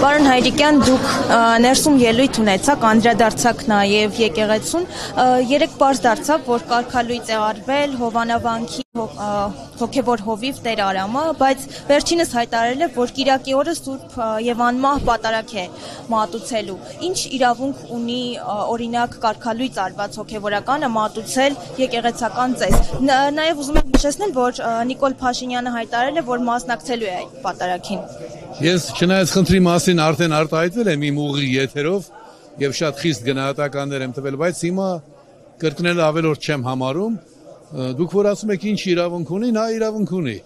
Պարոն Հայրիկյան, դուք ներսում ելույթ ունեցաք, անդրադարձաք նաև եկեղեցուն, երեք պարզ դարձավ, որ կարգալույծ է արվել Հովանավանքի հոգևոր հովիվ Տեր Արամը, բայց վերջինս հայտարարել է, որ Կիրակի օրը Սուրբ եւ անմահ պատարագ է մատուցելու։ Ինչ իրավունք ունի օրինակ կարգալույծ արված հոգևորականը մատուցել եկեղեցական ծես։ Նաև ուզում եմ հիշեցնել, որ Նիկոլ Փաշինյանը հայտարարել է, որ մասնակցելու է այդ պատարագին։ Ես չնայած խնդրի մասին արդեն արտահայտվել եմ իմ ուղի եթերով եւ շատ խիստ գնահատականներ եմ տվել, բայց հիմա կրկնել ավելորդ չեմ համարում։ Դուք որ ասում եք ինչ իրավունք ունի, նա իրավունք ունի,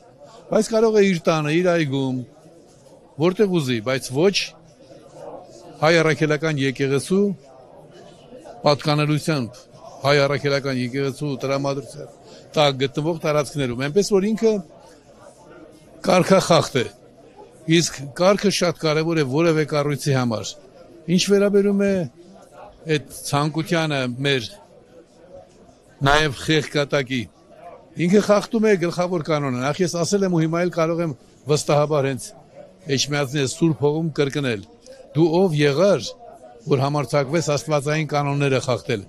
բայց կարող է իր տանը, իր այգում, որտեղ ուզի, բայց ոչ հայ առաքելական եկեղեցու պատկանելությամբ, հայ առաքելական եկեղեցու տրամադրությամբ տակ գտնվող տարածքներում, այնպես որ ինքը կարգախախտ է, իսկ կարգը շատ կարևոր է որևէ կառույցի համար։ Ինչ վերաբերում է այդ ցանկությանը մեր նաև խեղկատակի, ինքը խախտում է գլխավոր կանոնը, նախ ես ասել եմ ու հիմա էլ կարող եմ վստահաբար հենց Էջմիածնի Սուրբ Հողում կրկնել, դու ով եղար, որ համարձակվես աստվածային կանոնները խախտել,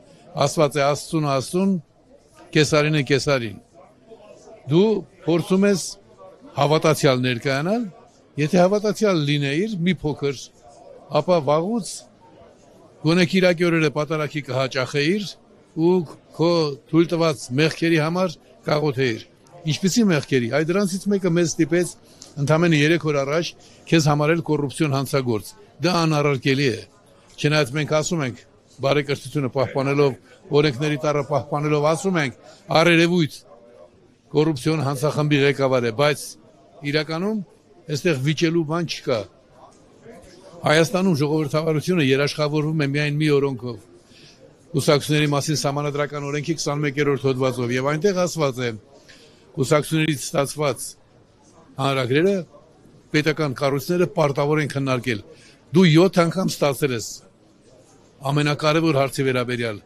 Աստված է Աստծուն Աստծուն, Կեսարին է Կեսարին, դու փորձում ես հավատացյալ ներկայանալ, եթե հավատացյալ լինեիր մի փոքր, ապա վաղուց գոնե Կիրակի օրերը պատարագի կհաճախեիր ու քո թույլ տված մեղքերի համար կաղոթեիր։ Ինչպիսի մեղքերի, այդ դրանցից մեկը մեզ ստիպեց ընդամենը 3 օր առաջ քեզ համարել կոռուպցիոն հանցագործ։ Դա անառարկելի է։ Չնայած մենք ասում ենք բարեկրթությունը պահպանելով, օրենքների տառը պահպանելով ասում ենք առերևույթ կոռուպցիոն հանցախմբի ղեկավար է, բայց իրականում այստեղ վիճելու բան չկա։ Հայաստանում ժողովրդավարությունը երաշխավորվում է միայն մի օրենքով, կուսակցությունների մասին սահմանադրական օրենքի 21-րդ հոդվածով, եւ այնտեղ ասված է կուսակցություններից ստացված հանրագրերը պետական կառույցները պարտավոր են քննարկել։ Դու 7 անգամ ստացել ես ամենակարևոր հարցի վերաբերյալ,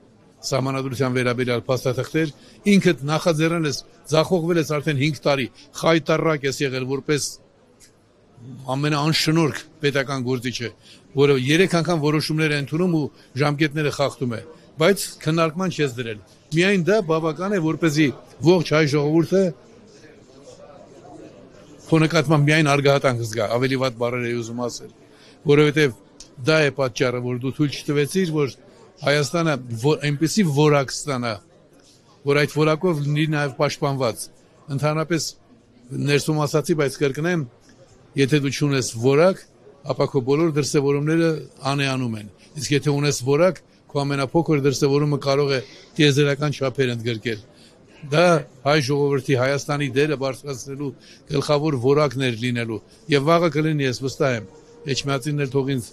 սահմանադրության վերաբերյալ փաստաթղթեր, ինքդ նախաձեռնել ես, ձախողվել ես արդեն 5 տարի, խայտառակ ես եղել որպես ամենաանշնորհք պետական գործիչը, որը 3 անգամ որոշումներ է ընդունում ու ժամկետները խախտում է, բայց քննարկման չես դրել։ Միայն դա բավական է, որպեսզի ողջ հայ ժողովուրդը քո նկատմամբ միայն արգահատանք զգա, ավելի վատ բառեր եմ ուզում ասել, որովհետև դա է պատճառը, որ դու թույլ չտվեցիր, որ Հայաստանը այնպեսի որակ ստանա, որ այդ որակով լինի նաև պաշտպանված։ Ընդհանրապես ներսում ասացի, բայց կրկնեմ, եթե դու չունես որակ, ապա քո բոլոր դրսևորումները անեանում են։ Իսկ եթե ունես որակ, քո ամենափոքր դրսևորումը կարող է տիեզերական չափեր ընդգրկել։ Դա հայ ժողովրդի Հայաստանի դերը բարձրացնելու գլխավոր որակն էր լինելու։ Եվ վաղը կլինի, ես վստահ եմ, Էջմիածինն էլ թող ինձ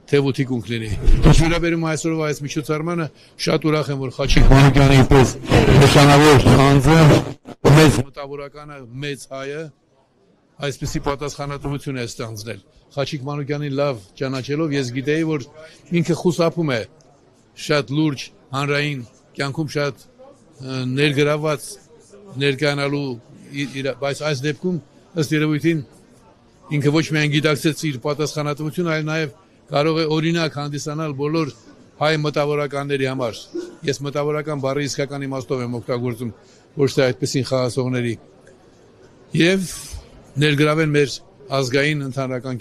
թևութիկունք լինի։ Ինչ վերաբերում այսօրվա այս միջոցառմանը, շատ ուրախ եմ, որ Խաչիկ Մանուկյանի պես նշանավոր անձը, մեծ մտավորականը, մեծ հայը այսպիսի պատասխանատվություն է ստանձնել։ Խաչիկ Մանուկյանին լավ ճանաչելով ես գիտեի, որ ինքը խուսափում է շատ լուրջ հանրային կյանքում շատ ներգրաված ներկայանալու, բայց այս դեպքում ըստ երևույթին ինքը ոչ միայն գիտակցեց իր պատասխանատվությունը, այլ նաև կարող է օրինակ հանդիսանալ բոլոր հայ մտավորականների համար։ Ես մտավորական բառի իսկական իմաստով եմ օգտագործում, ոչ թե այդպեսին խաղացողների, եւ ներգրավել մեր ազգային ընդհանրական